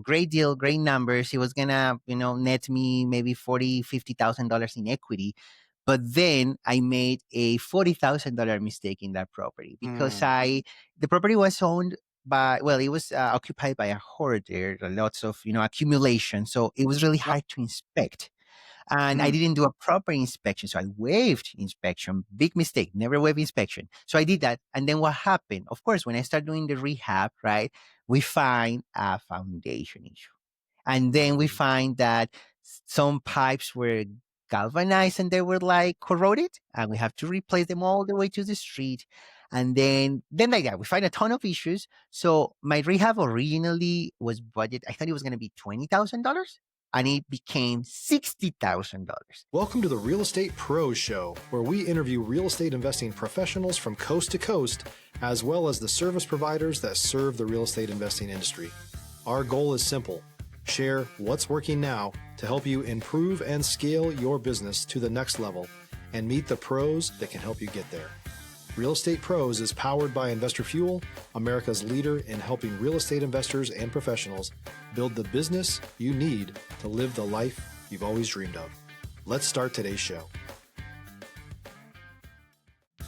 great deal, great numbers. It was gonna, net me maybe $50,000 in equity. But then I made a $40,000 mistake in that property because the property was owned by, well, it was occupied by a hoarder, lots of, accumulation. So it was really hard to inspect. And I didn't do a proper inspection. So I waived inspection. Big mistake. Never waive inspection. So I did that. And then what happened? Of course, when I start doing the rehab, right, we find a foundation issue. And then we find that some pipes were galvanized and they were like corroded, and we have to replace them all the way to the street. And then like that, we find a ton of issues. So my rehab originally was budgeted. I thought it was going to be $20,000. And it became $60,000. Welcome to the Real Estate Pros Show, where we interview real estate investing professionals from coast to coast, as well as the service providers that serve the real estate investing industry. Our goal is simple: share what's working now to help you improve and scale your business to the next level and meet the pros that can help you get there. Real Estate Pros is powered by Investor Fuel, America's leader in helping real estate investors and professionals build the business you need to live the life you've always dreamed of. Let's start today's show.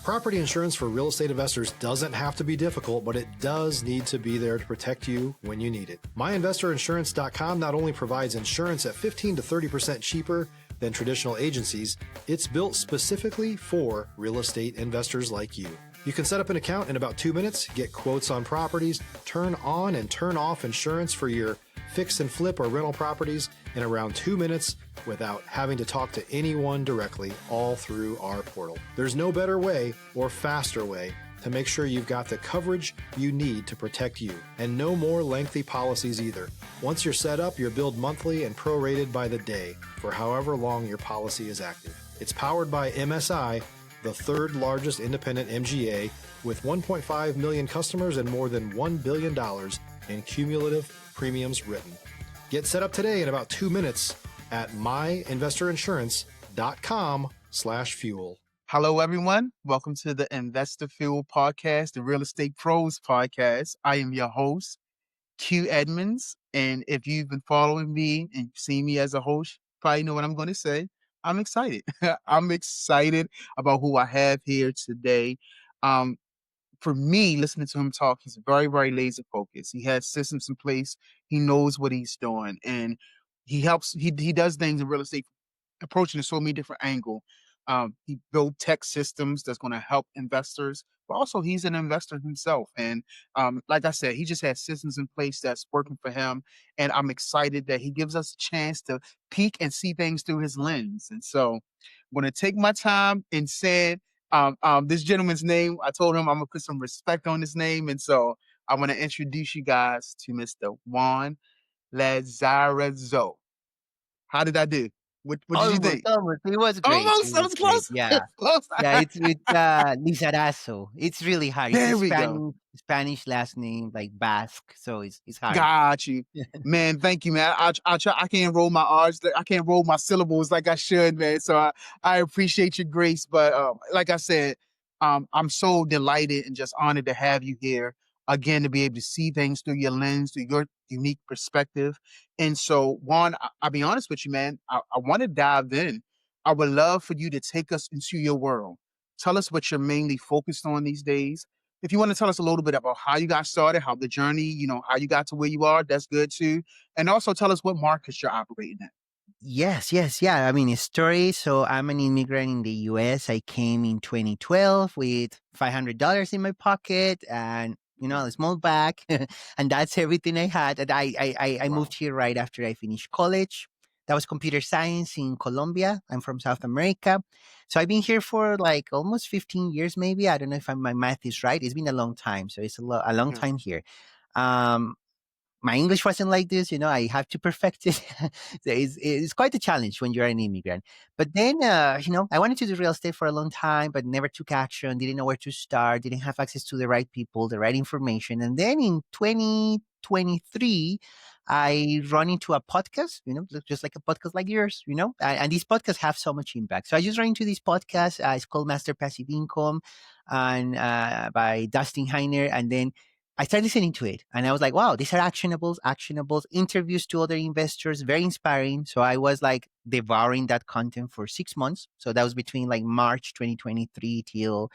Property insurance for real estate investors doesn't have to be difficult, but it does need to be there to protect you when you need it. MyInvestorInsurance.com not only provides insurance at 15 to 30% cheaper than traditional agencies, it's built specifically for real estate investors like you. You can set up an account in about 2 minutes, get quotes on properties, turn on and turn off insurance for your fix and flip or rental properties in around 2 minutes without having to talk to anyone directly, all through our portal. There's no better way or faster way to make sure you've got the coverage you need to protect you, and no more lengthy policies either. Once you're set up, you're billed monthly and prorated by the day for however long your policy is active. It's powered by MSI, the third largest independent MGA, with 1.5 million customers and more than $1 billion in cumulative premiums written. Get set up today in about 2 minutes at myinvestorinsurance.com/fuel. Hello, everyone. Welcome to the Investor Fuel Podcast, the Real Estate Pros Podcast. I am your host, Q Edmonds. And if you've been following me and you've seen me as a host, you probably know what I'm going to say. I'm excited. I'm excited about who I have here today. For me, listening to him talk, he's very, very laser focused. He has systems in place. He knows what he's doing. And he does things in real estate, approaching it so many different angles. He built tech systems that's going to help investors, but also he's an investor himself. And like I said, he just has systems in place that's working for him. And I'm excited that he gives us a chance to peek and see things through his lens. And so I'm going to take my time and say this gentleman's name. I told him I'm going to put some respect on his name. And so I want to introduce you guys to Mr. Juan Lizarazo. How did I do? What did you think? Almost. It was great. Almost. That was close. Yeah. Close. Yeah, it's Lizarazo. It's really hard. There It's we go. Spanish last name, like Basque. So it's hard. Got you. Man, thank you, man. I try. I can't roll my R's. I can't roll my syllables like I should, man. So I appreciate your grace. But like I said, I'm so delighted and just honored to have you here again, to be able to see things through your lens, through your unique perspective. And so, Juan, I'll be honest with you, man. I want to dive in. I would love for you to take us into your world. Tell us what you're mainly focused on these days. If you want to tell us a little bit about how you got started, how the journey, how you got to where you are, that's good too. And also tell us what markets you're operating in. Yes. Yeah. I mean, a story. So I'm an immigrant in the US. I came in 2012 with $500 in my pocket and, a small bag. And that's everything I had. And I moved here right after I finished college. That was computer science in Colombia. I'm from South America. So I've been here for like almost 15 years, maybe. I don't know if my math is right. It's been a long time. So it's a long time here. My English wasn't like this, I have to perfect it. It's quite a challenge when you're an immigrant. But then, I wanted to do real estate for a long time, but never took action, didn't know where to start, didn't have access to the right people, the right information. And then in 2023, I run into a podcast, just like a podcast like yours, and these podcasts have so much impact. So I just ran into this podcast. It's called Master Passive Income and by Dustin Heiner. And then I started listening to it and I was like, wow, these are actionables, interviews to other investors, very inspiring. So I was like devouring that content for 6 months. So that was between like March 2023 till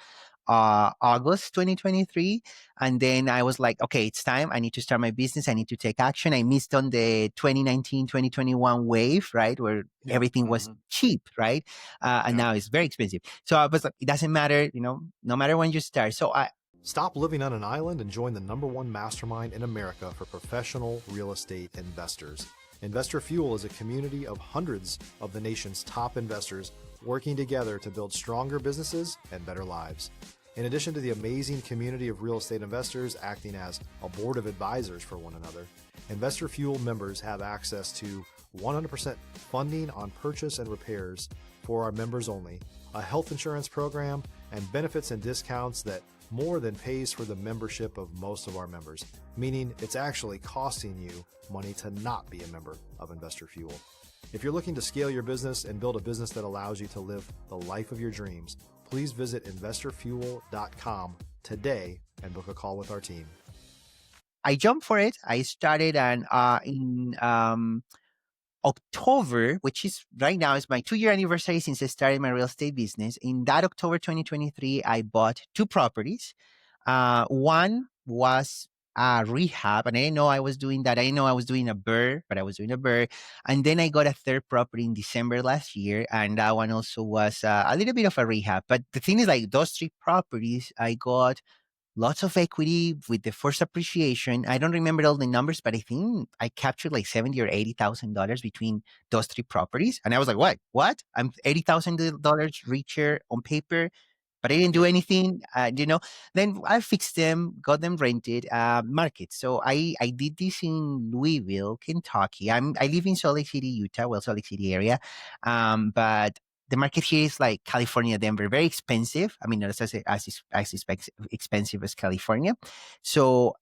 August 2023. And then I was like, okay, it's time. I need to start my business. I need to take action. I missed on the 2019, 2021 wave, right? Where everything was cheap, right? And now it's very expensive. So I was like, it doesn't matter, no matter when you start. So Stop living on an island and join the #1 mastermind in America for professional real estate investors. Investor Fuel is a community of hundreds of the nation's top investors working together to build stronger businesses and better lives. In addition to the amazing community of real estate investors acting as a board of advisors for one another, Investor Fuel members have access to 100% funding on purchase and repairs for our members only, a health insurance program, and benefits and discounts that more than pays for the membership of most of our members, meaning it's actually costing you money to not be a member of Investor Fuel. If you're looking to scale your business and build a business that allows you to live the life of your dreams, please visit investorfuel.com today and book a call with our team. I jumped for it. I started in October, which is right now, is my 2-year anniversary since I started my real estate business. In that October 2023, I bought 2 properties. One was a rehab, and I didn't know I was doing that. I didn't know I was doing a BRRRR, but I was doing a BRRRR. And then I got a 3rd property in December last year, and that one also was a little bit of a rehab. But the thing is, like, those 3 properties, I got lots of equity with the first appreciation. I don't remember all the numbers, but I think I captured like $70,000 or $80,000 between those 3 properties. And I was like, what? I'm $80,000 richer on paper, but I didn't do anything, Then I fixed them, got them rented, market. So I did this in Louisville, Kentucky. I live in Salt Lake City, Utah, Salt Lake City area. But the market here is like California, Denver, very expensive. I mean, not as expensive as California. So,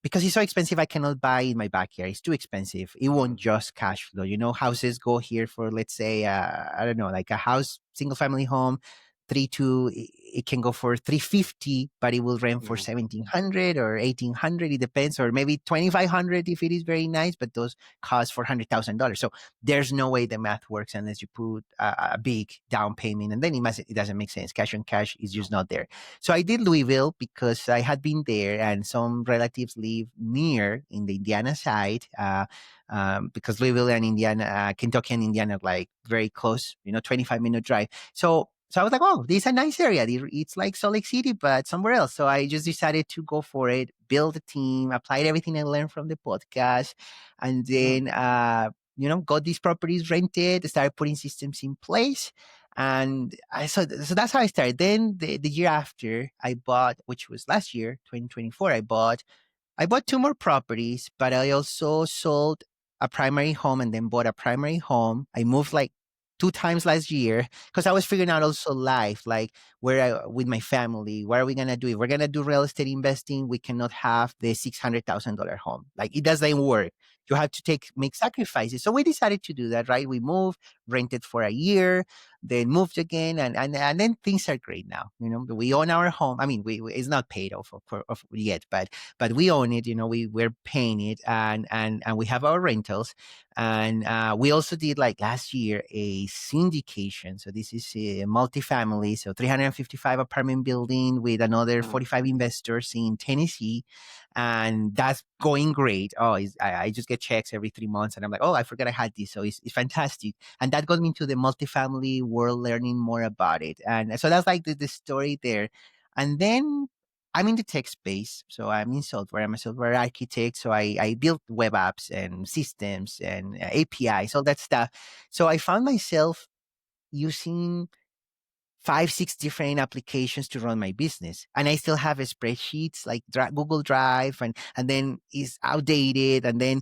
because it's so expensive, I cannot buy in my backyard. It's too expensive. It won't just cash flow. Houses go here for, let's say, I don't know, like a house, single family home, 3.2, it can go for 350, but it will rent for 1,700 or 1,800. It depends, or maybe 2,500 if it is very nice. But those cost $400,000. So there's no way the math works unless you put a big down payment, and then it doesn't make sense. Cash on cash is just not there. So I did Louisville because I had been there, and some relatives live near in the Indiana side. Because Louisville and Indiana, Kentucky and Indiana are like very close, 25-minute drive. So I was like, oh, this is a nice area. It's like Salt Lake City, but somewhere else. So I just decided to go for it, build a team, applied everything I learned from the podcast, and then, got these properties rented, started putting systems in place. And so that's how I started. Then the year after I bought, which was last year, 2024, I bought 2 more properties, but I also sold a primary home and then bought a primary home. I moved like 2 times last year because I was figuring out also life, like with my family, what are we going to do? If we're going to do real estate investing, we cannot have the $600,000 home. Like, it doesn't work. You have to make sacrifices. So we decided to do that, right? We moved, rented for a year, then moved again. And then things are great now. We own our home. I mean, it's not paid off yet, but we own it. We're paying it, and we have our rentals. And we also did, like, last year, a syndication. So this is a multifamily, so 355 apartment building with another 45 investors in Tennessee. And that's going great. Oh, I just get checks every 3 months, and I'm like, oh, I forgot I had this. So it's fantastic. And that got me into the multifamily world, learning more about it. And so that's like the story there. And then I'm in the tech space. So I'm in software. I'm a software architect. So I build web apps and systems and APIs, all that stuff. So I found myself using 5-6 different applications to run my business. And I still have a spreadsheets like Google Drive, and then it's outdated. And then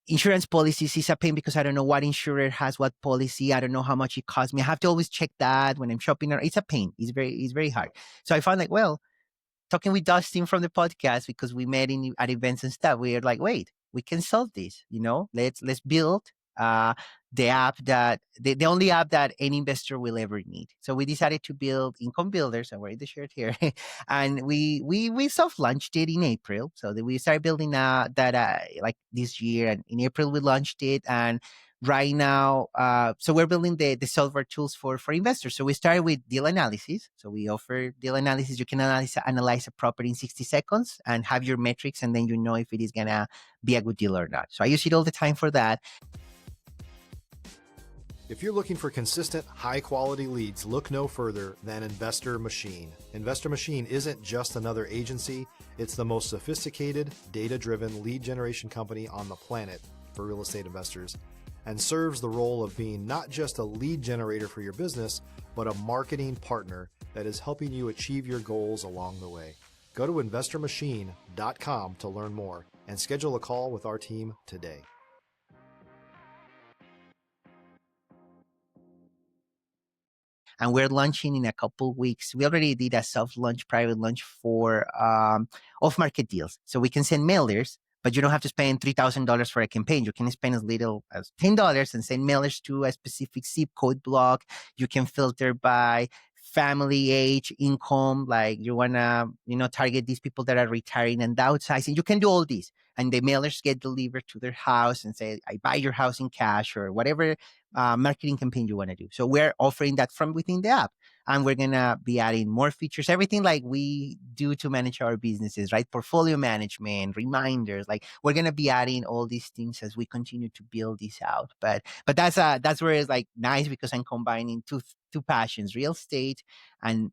insurance policies is a pain because I don't know what insurer has what policy. I don't know how much it costs me. I have to always check that when I'm shopping. It's a pain. It's very hard. So I found like, well, talking with Dustin from the podcast, because we met at events and stuff, we are like, wait, we can solve this. Let's build the app that the only app that any investor will ever need. So we decided to build Income Builders, and we're in the shirt here, and we soft launched it in April. So we started building that like this year, and in April we launched it, and right now, so we're building the software tools for investors. So we started with deal analysis. So we offer deal analysis. You can analyze a property in 60 seconds and have your metrics, and then you know if it is gonna be a good deal or not. So I use it all the time for that. If you're looking for consistent, high-quality leads, look no further than Investor Machine. Investor Machine isn't just another agency. It's the most sophisticated, data-driven lead generation company on the planet for real estate investors, and serves the role of being not just a lead generator for your business, but a marketing partner that is helping you achieve your goals along the way. Go to investormachine.com to learn more and schedule a call with our team today. And we're launching in a couple weeks. We already did a soft launch, private launch for off-market deals. So we can send mailers, but you don't have to spend $3,000 for a campaign. You can spend as little as $10 and send mailers to a specific zip code block. You can filter by family, age, income, like you want to, target these people that are retiring and downsizing. You can do all these. And the mailers get delivered to their house and say, I buy your house in cash, or whatever marketing campaign you want to do. So we're offering that from within the app. And we're going to be adding more features, everything like we do to manage our businesses, right? Portfolio management, reminders, like we're going to be adding all these things as we continue to build this out. But that's where it's like nice, because I'm combining two passions, real estate and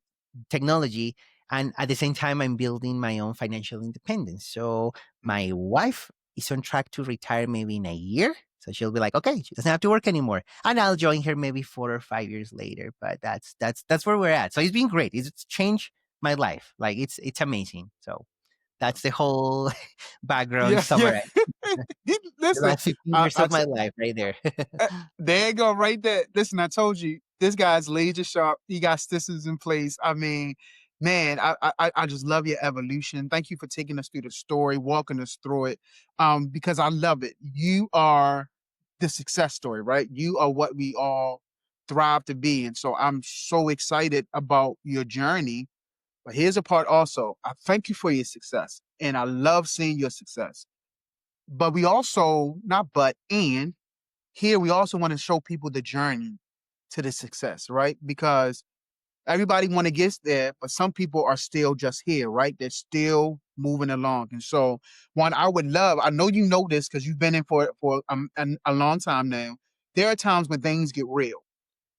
technology. And at the same time, I'm building my own financial independence. So my wife is on track to retire maybe in a year. So she'll be like, okay, she doesn't have to work anymore. And I'll join her maybe 4 or 5 years later. But that's where we're at. So it's been great. It's changed my life. Like it's amazing. So that's the whole background Yeah. summary. The Listen, last 15 years I of my life right there. there you go, right there. Listen, I told you, this guy's laser sharp. He got systems in place. I mean, man, I just love your evolution. Thank you for taking us through the story, walking us through it, because I love it. You are the success story, right? You are what we all thrive to be. And so I'm so excited about your journey. But here's a part also. I thank you for your success, and I love seeing your success. But we also, not but, and here we also want to show people the journey to the success, right? Because everybody want to get there, but some people are still just here, right? They're still moving along. And so, Juan, I would love, I know you know this because you've been in for a long time now. There are times when things get real,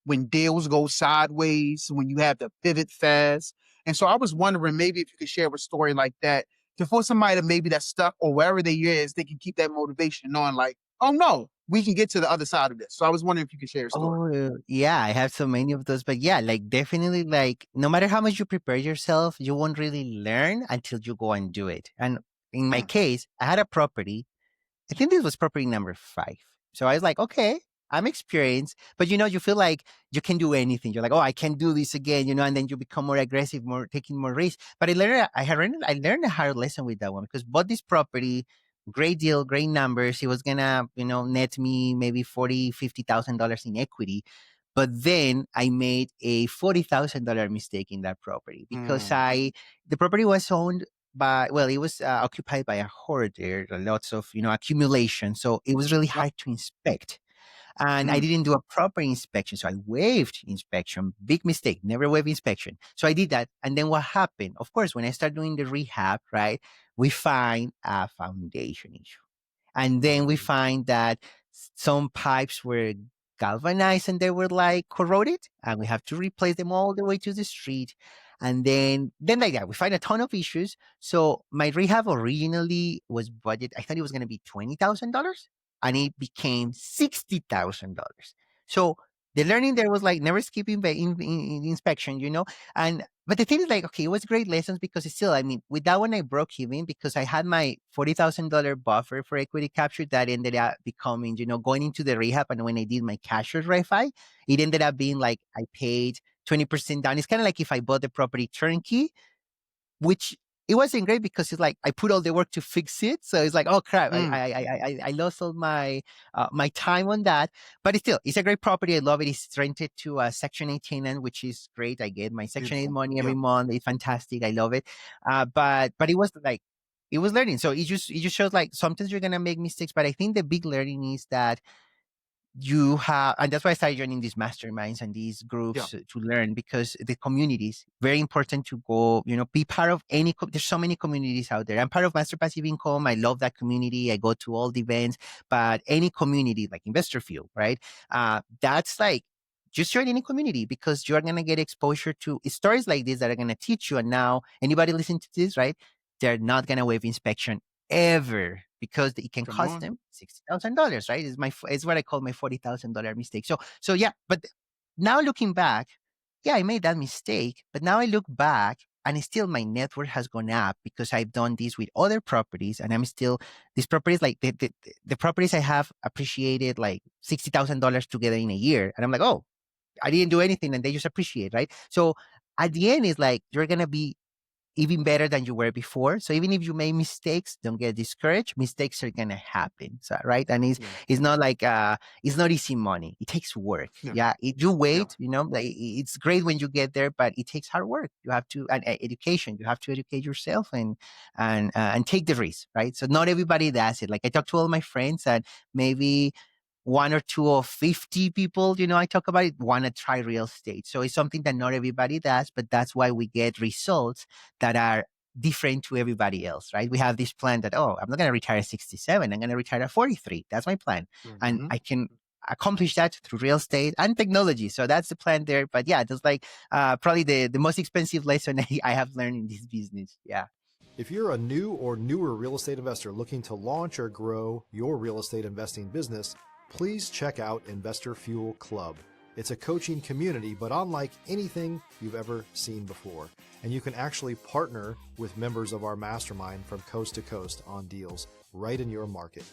when deals go sideways, when you have to pivot fast. And so I was wondering maybe if you could share a story like that to for somebody that maybe that's stuck or wherever they is, they can keep that motivation knowing like, oh no, we can get to the other side of this. So I was wondering if you could share a story. Oh, yeah, I have so many of those. But yeah, like definitely, like no matter how much you prepare yourself, you won't really learn until you go and do it. And in my case, I had a property. I think this was property number 5. So I was like, okay, I'm experienced, but you feel like you can do anything. You're like, oh, I can do this again, and then you become more aggressive, more taking more risks. But I learned a hard lesson with that one, because bought this property, great deal, great numbers. It was gonna, net me maybe $50,000 in equity. But then I made a $40,000 mistake in that property, because the property was owned it was occupied by a hoarder, lots of, accumulation. So it was really hard to inspect. And I didn't do a proper inspection. So I waived inspection. Big mistake. Never waive inspection. So I did that. And then what happened? Of course, when I started doing the rehab, right, we find a foundation issue. And then we find that some pipes were galvanized and they were like corroded, and we have to replace them all the way to the street. And then like that, we find a ton of issues. So my rehab originally was budget. I thought it was going to be $20,000, and it became $60,000. So the learning there was like never skipping in inspection, but the thing is like, okay, it was great lessons, because it's still, I mean, with that one I broke even, because I had my $40,000 buffer for equity capture that ended up becoming, going into the rehab. And when I did my cashier's refi, it ended up being like I paid 20% down. It's kind of like if I bought the property turnkey, which it wasn't great because it's like I put all the work to fix it. So it's like, oh crap, Mm. I lost all my my time on that. But it's a great property. I love it. It's rented to a Section 8 tenant, which is great. I get my Section 8 Beautiful. money every Yeah. month. It's fantastic. I love it. But it was like it was learning. So it just shows like sometimes you're gonna make mistakes. But I think the big learning is that you have, and that's why I started joining these masterminds and these Yeah. groups to learn, because the communities very important to go, be part of any, there's so many communities out there. I'm part of Master Passive Income. I love that community. I go to all the events, but any community like Investor Fuel, right? That's like, just join any community because you're going to get exposure to stories like this that are going to teach you. And now anybody listen to this, right? They're not going to waive inspection ever, because it can Come cost on. them $60,000, right? It's what I call my $40,000 mistake. So yeah, but now looking back, yeah, I made that mistake, but now I look back and still my net worth has gone up because I've done this with other properties, and I'm still, these properties, like the properties I have appreciated like $60,000 together in a year, and I'm like, oh, I didn't do anything, and they just appreciate, right? So at the end, it's like you're gonna be even better than you were before. So even if you make mistakes, don't get discouraged. Mistakes are gonna happen, so, right? And Yeah. it's not like it's not easy money. It takes work. Yeah. Yeah, you Yeah. wait. Like it's great when you get there, but it takes hard work. You have to, and education. You have to educate yourself and take the risk, right? So not everybody does it. Like I talk to all my friends, and maybe one or two of 50 people, I talk about it, want to try real estate. So it's something that not everybody does, but that's why we get results that are different to everybody else, right? We have this plan that, oh, I'm not going to retire at 67. I'm going to retire at 43. That's my plan. And I can accomplish that through real estate and technology. So that's the plan there. But yeah, that's like probably the most expensive lesson I have learned in this business. Yeah. If you're a new or newer real estate investor looking to launch or grow your real estate investing business, please check out Investor Fuel Club. It's a coaching community, but unlike anything you've ever seen before. And you can actually partner with members of our mastermind from coast to coast on deals right in your market.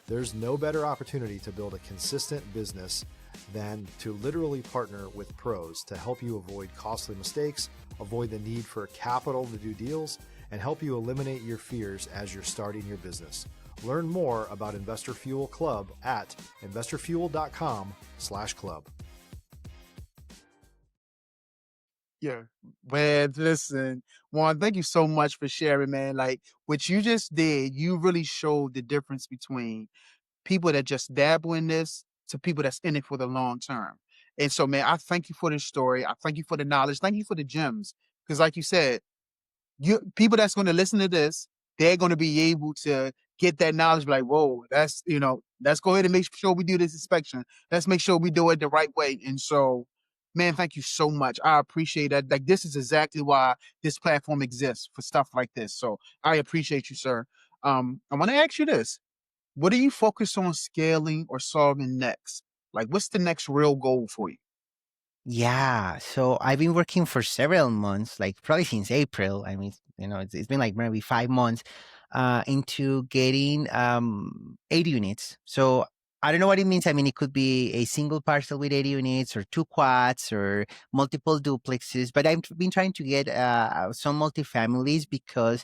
There's no better opportunity to build a consistent business than to literally partner with pros to help you avoid costly mistakes, avoid the need for capital to do deals, and help you eliminate your fears as you're starting your business. Learn more about Investor Fuel Club at investorfuel.com/club. Yeah. Man, listen, Juan, thank you so much for sharing, man. Like what you just did, you really showed the difference between people that just dabble in this to people that's in it for the long term. And so, man, I thank you for this story. I thank you for the knowledge. Thank you for the gems. Because like you said, you people that's going to listen to this, they're going to be able to get that knowledge. Like, whoa, let's go ahead and make sure we do this inspection. Let's make sure we do it the right way. And so, man, thank you so much. I appreciate that. Like, this is exactly why this platform exists, for stuff like this. So I appreciate you, sir. I want to ask you this. What do you focus on scaling or solving next? Like, what's the next real goal for you? Yeah. So I've been working for several months, like probably since April. I mean, it's been like maybe 5 months into getting 80 units. So I don't know what it means. I mean, it could be a single parcel with 80 units or two quads or multiple duplexes, but I've been trying to get some multifamilies because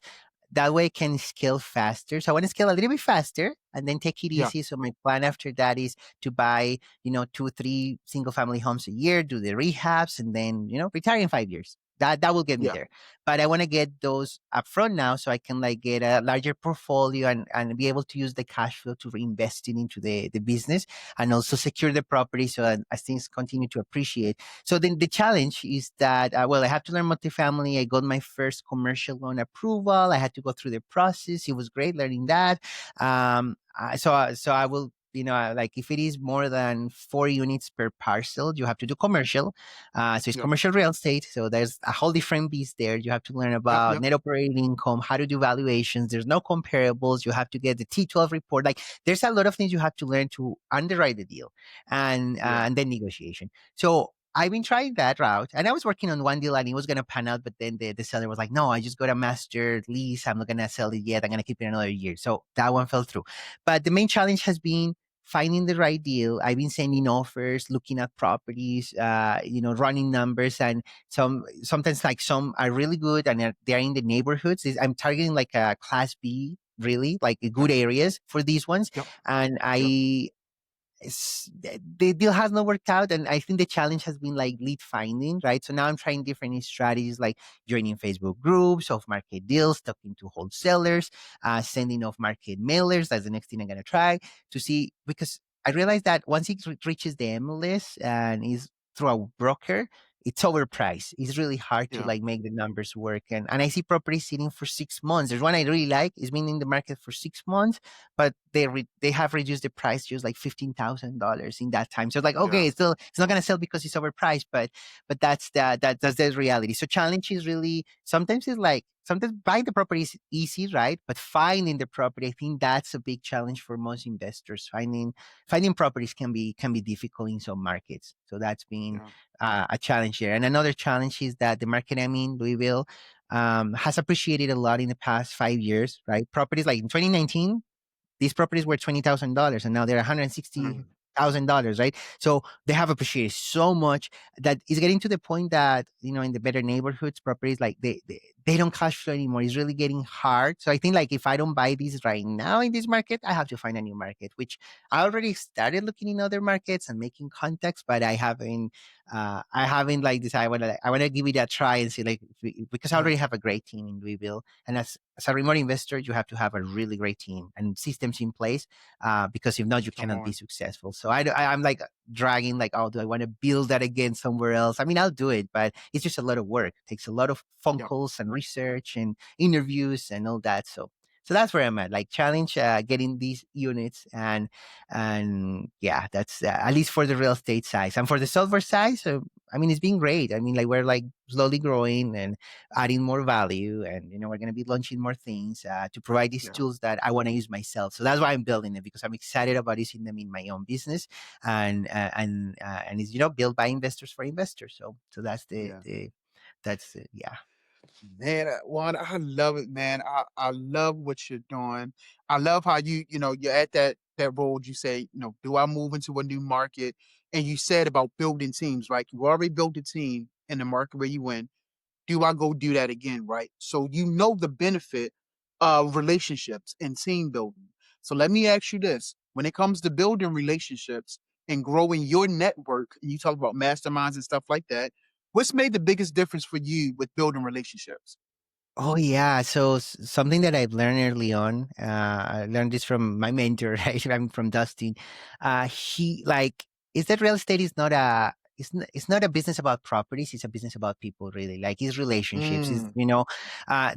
that way I can scale faster. So I want to scale a little bit faster and then take it Yeah, easy. So my plan after that is to buy, 2 or 3 single family homes a year, do the rehabs, and then, retire in 5 years. That will get me yeah, there. But I want to get those upfront now so I can like get a larger portfolio and be able to use the cash flow to reinvest it into the business and also secure the property so that as things continue to appreciate. So then the challenge is that, I have to learn multifamily. I got my first commercial loan approval. I had to go through the process. It was great learning that. So I will, like if it is more than 4 units per parcel, you have to do commercial. So it's yeah, commercial real estate. So there's a whole different beast there. You have to learn yeah, about yeah, net operating income, how to do valuations. There's no comparables. You have to get the T12 report. Like there's a lot of things you have to learn to underwrite the deal yeah, and then negotiation. So I've been trying that route, and I was working on one deal and it was going to pan out, but then the seller was like, no, I just got a master lease. I'm not going to sell it yet. I'm going to keep it another year. So that one fell through. But the main challenge has been finding the right deal. I've been sending offers, looking at properties, running numbers, and sometimes like some are really good and they're in the neighborhoods. I'm targeting like a class B, really like good Okay. areas for these ones. Yep. And Yep. the deal has not worked out, and I think the challenge has been like lead finding, right? So now I'm trying different strategies, like joining Facebook groups, off market deals, talking to wholesalers, sending off market mailers. That's the next thing I'm going to try to see, because I realized that once it reaches the MLS and is through a broker, it's overpriced. It's really hard to Yeah. like make the numbers work. And I see properties sitting for 6 months. There's one I really like. It's been in the market for 6 months, but they have reduced the price just like $15,000 in that time. So it's like, Yeah. okay, it's not gonna sell because it's overpriced, but that's the reality. So challenge is really, sometimes it's like, sometimes buying the property is easy, right? But finding the property, I think that's a big challenge for most investors. Finding properties can be difficult in some markets. So that's been Yeah. a challenge here. And another challenge is that the market I'm in, Louisville, has appreciated a lot in the past 5 years, right? Properties like in 2019, these properties were $20,000 and now they're $160,000, right? So they have appreciated so much that it's getting to the point that, in the better neighborhoods, properties like they don't cash flow anymore. It's really getting hard. So I think like if I don't buy these right now in this market, I have to find a new market, which I already started looking in other markets and making contacts, but I haven't like decided. I want to give it a try and see, like, because I Yeah. already have a great team in Louisville, and as a remote investor, you have to have a really great team and systems in place, because if not, you Come cannot be on. successful. So I'm like dragging, like, oh, do I want to build that again somewhere else? I mean, I'll do it, but it's just a lot of work. It takes a lot of phone Yep. calls and research and interviews and all that. So that's where I'm at. Like challenge, getting these units, and yeah, that's at least for the real estate side. And for the software side, so I mean, it's been great. I mean, like we're like slowly growing and adding more value, and we're going to be launching more things, to provide these Yeah. tools that I want to use myself. So that's why I'm building it, because I'm excited about using them in my own business, and it's built by investors for investors. So that's Yeah. yeah. Man, Juan, I love it, man. I love what you're doing. I love how you're at that road. You say, do I move into a new market? And you said about building teams, right? You already built a team in the market where you in. Do I go do that again, right? So you know the benefit of relationships and team building. So let me ask you this. When it comes to building relationships and growing your network, and you talk about masterminds and stuff like that, what's made the biggest difference for you with building relationships? Oh yeah, so something that I've learned early on, I learned this from my mentor, right? I'm from Dustin. He like is that real estate is not a it's not a business about properties. It's a business about people, really. Like it's relationships. Is Mm,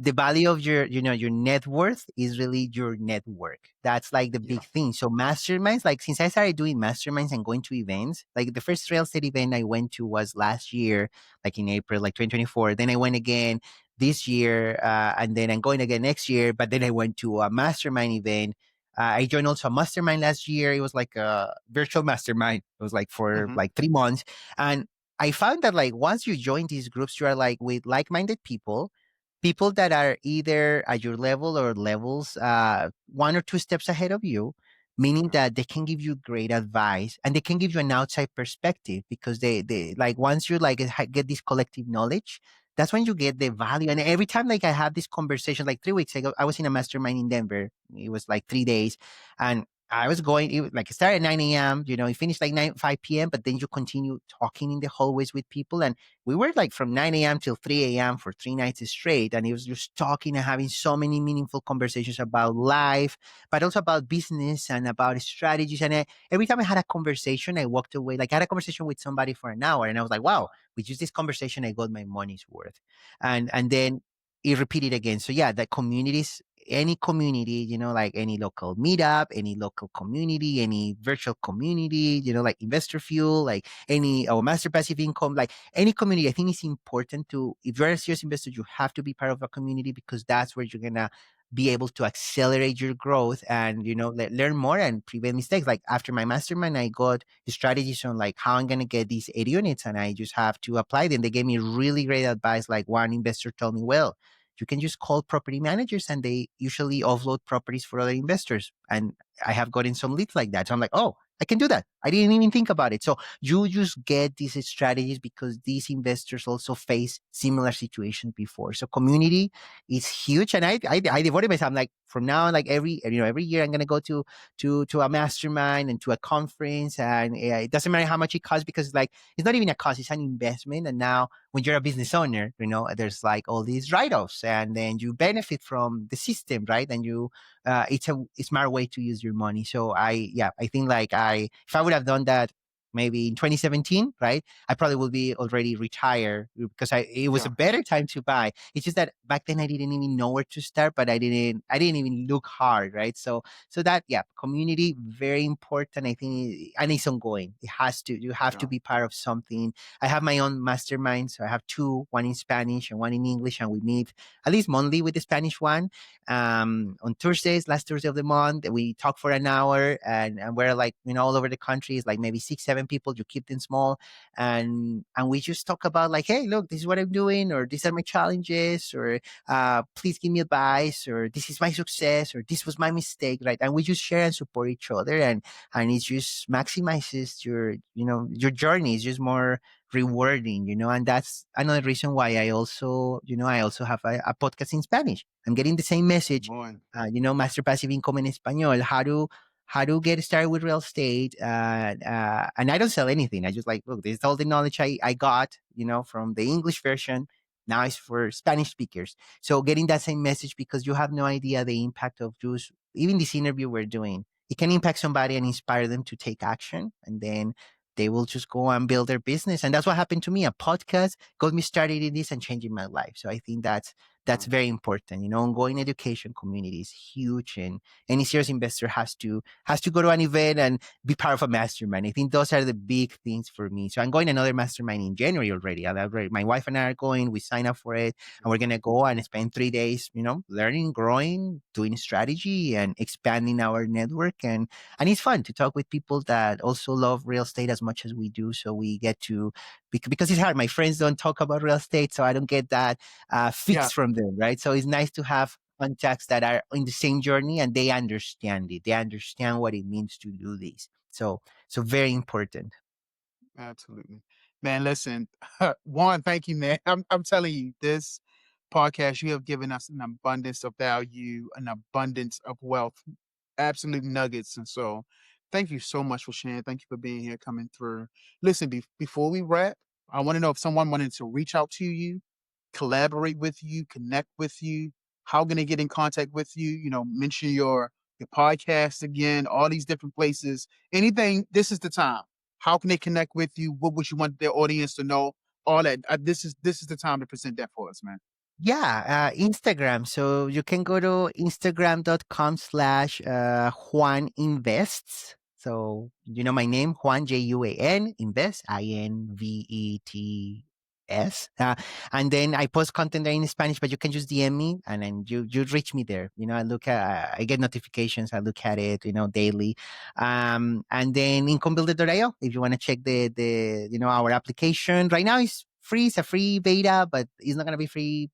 the value of your net worth is really your network. That's like the yeah. big thing. So masterminds, like since I started doing masterminds and going to events, like the first real estate event I went to was last year, like in April, like 2024. Then I went again this year, and then I'm going again next year. But then I went to a mastermind event. I joined also a mastermind last year. It was like a virtual mastermind. It was like for Hmm. like 3 months, and I found that like once you join these groups, you are like with like-minded people that are either at your level or levels, one or two steps ahead of you, meaning Yeah. that they can give you great advice and they can give you an outside perspective, because they like once you like get this collective knowledge, that's when you get the value. And every time like I have this conversation, like 3 weeks ago, I was in a mastermind in Denver. It was like 3 days, and I was going, like it started at 9 a.m., it finished like 5 p.m., but then you continue talking in the hallways with people. And we were like from 9 a.m. till 3 a.m. for 3 nights straight. And it was just talking and having so many meaningful conversations about life, but also about business and about strategies. And every time I had a conversation, I walked away, like I had a conversation with somebody for an hour, and I was like, wow, with just this conversation, I got my money's worth. And then it repeated again. So yeah, the communities, any community, like any local meetup, any local community, any virtual community, like Investor Fuel, like any or Master Passive Income, like any community. I think it's important to, if you're a serious investor, you have to be part of a community, because that's where you're gonna be able to accelerate your growth and learn more and prevent mistakes. Like after my mastermind, I got strategies on like how I'm gonna get these 80 units, and I just have to apply them. They gave me really great advice. Like one investor told me, well, You can just call property managers and they usually offload properties for other investors. And I have gotten some leads like that. So I'm like, oh, I can do that. I didn't even think about it. So you just get these strategies because these investors also face similar situations before. So community is huge. And I devoted myself. I'm like, from now on, like every year I'm going to go to a mastermind and to a conference. And it doesn't matter how much it costs because like, it's not even a cost, it's an investment. And now when you're a business owner, there's like all these write-offs and then you benefit from the system, right? And it's a smart way to use your money. So I think like if I would have done that maybe in 2017, right? I probably would be already retired because it was a better time to buy. It's just that back then I didn't even know where to start, but I didn't even look hard, right? So that, community, very important. I think, and it's ongoing. You have to be part of something. I have my own mastermind. So I have two, one in Spanish and one in English. And we meet at least monthly with the Spanish one. On Thursdays, last Thursday of the month, we talk for an hour and we're like, all over the country. It's like maybe 6-7 people. You keep them small. And we just talk about like, hey, look, this is what I'm doing, or these are my challenges, or please give me advice, or this is my success, or this was my mistake, right? And we just share and support each other. And it just maximizes your journey. It's just more rewarding, and that's another reason why I also have a podcast in Spanish. I'm getting the same message, Master Passive Income en Español, how to get started with real estate. And I don't sell anything. I just like, look, this is all the knowledge I got, from the English version. Now it's for Spanish speakers. So getting that same message, because you have no idea the impact of just even this interview we're doing. It can impact somebody and inspire them to take action. And then they will just go and build their business. And that's what happened to me. A podcast got me started in this and changing my life. So I think that's very important. Ongoing education community is huge, and any serious investor has to go to an event and be part of a mastermind. I think those are the big things for me. So I'm going to another mastermind in January already. My wife and I are going. We sign up for it, and we're gonna go and spend 3 days, learning, growing, doing strategy, and expanding our network. And it's fun to talk with people that also love real estate as much as we do. So we get to, because it's hard. My friends don't talk about real estate, so I don't get that fix from them, right? So it's nice to have contacts that are in the same journey and they understand it. They understand what it means to do this. So very important. Absolutely. Man, listen, Juan, thank you, man. I'm telling you, this podcast, you have given us an abundance of value, an abundance of wealth, absolute nuggets. And so thank you so much for sharing. Thank you for being here, coming through. Listen, before we wrap, I want to know if someone wanted to reach out to you, collaborate with you, connect with you, how can they get in contact with you? Mention your podcast again, all these different places, anything. This is the time. How can they connect with you? What would you want their audience to know? All that. This is the time to present that for us, man. Yeah, Instagram. So you can go to instagram.com/Juan Invests. So, my name, Juan, Juan, Invest, INVETS. And then I post content there in Spanish, but you can just DM me and then you reach me there. I get notifications. I look at it, daily. And then incomebuilder.io, if you want to check our application. Right now it's free. It's a free beta, but it's not going to be free.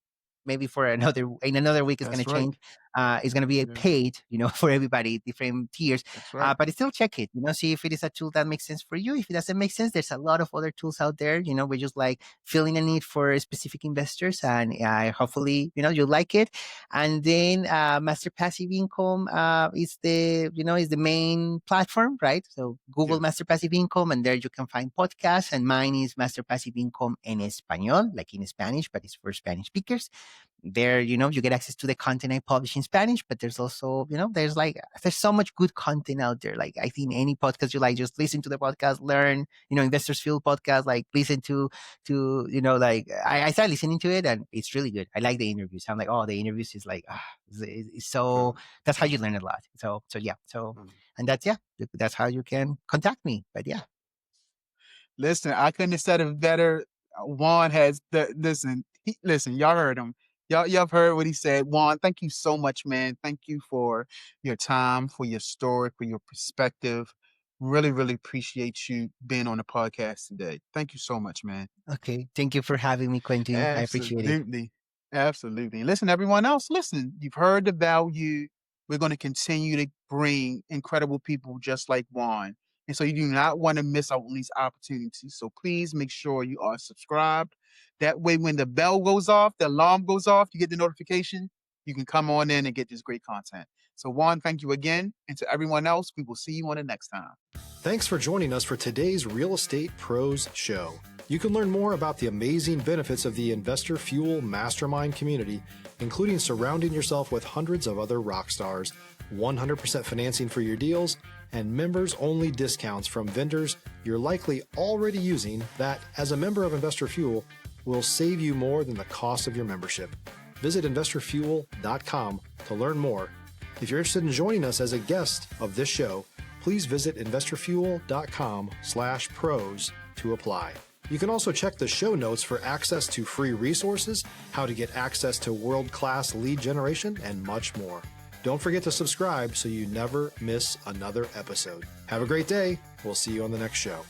Maybe in another week it's going to change. It's going to be paid, for everybody, different tiers. That's right. But still check it, see if it is a tool that makes sense for you. If it doesn't make sense, there's a lot of other tools out there. We're just like filling a need for specific investors, and hopefully, you like it. And then Master Passive Income is the main platform, right? So Google Master Passive Income, and there you can find podcasts. And mine is Master Passive Income en Español, like in Spanish, but it's for Spanish speakers. There, you get access to the content I publish in Spanish, but there's also, there's so much good content out there. Like, I think any podcast you like, just listen to the podcast, learn, Investors Field podcast, like listen to, I started listening to it and it's really good. I like the interviews. I'm like, oh, the interviews is like, it's so, that's how you learn a lot. So yeah. And that's how you can contact me. But yeah. Listen, I couldn't have said it better. Juan has listen, y'all heard him. Y'all have heard what he said. Juan, thank you so much, man. Thank you for your time, for your story, for your perspective. Really, really appreciate you being on the podcast today. Thank you so much, man. Okay. Thank you for having me, Quentin. I appreciate it. Absolutely. Absolutely. Listen, everyone else, listen, you've heard the value. We're going to continue to bring incredible people just like Juan. And so you do not want to miss out on these opportunities. So please make sure you are subscribed. That way, when the bell goes off, the alarm goes off, you get the notification, you can come on in and get this great content. So, Juan, thank you again. And to everyone else, we will see you on the next time. Thanks for joining us for today's Real Estate Pros Show. You can learn more about the amazing benefits of the Investor Fuel Mastermind community, including surrounding yourself with hundreds of other rock stars, 100% financing for your deals, and members-only discounts from vendors you're likely already using that, as a member of Investor Fuel, will save you more than the cost of your membership. Visit investorfuel.com to learn more. If you're interested in joining us as a guest of this show, please visit investorfuel.com/pros to apply. You can also check the show notes for access to free resources, how to get access to world-class lead generation, and much more. Don't forget to subscribe so you never miss another episode. Have a great day. We'll see you on the next show.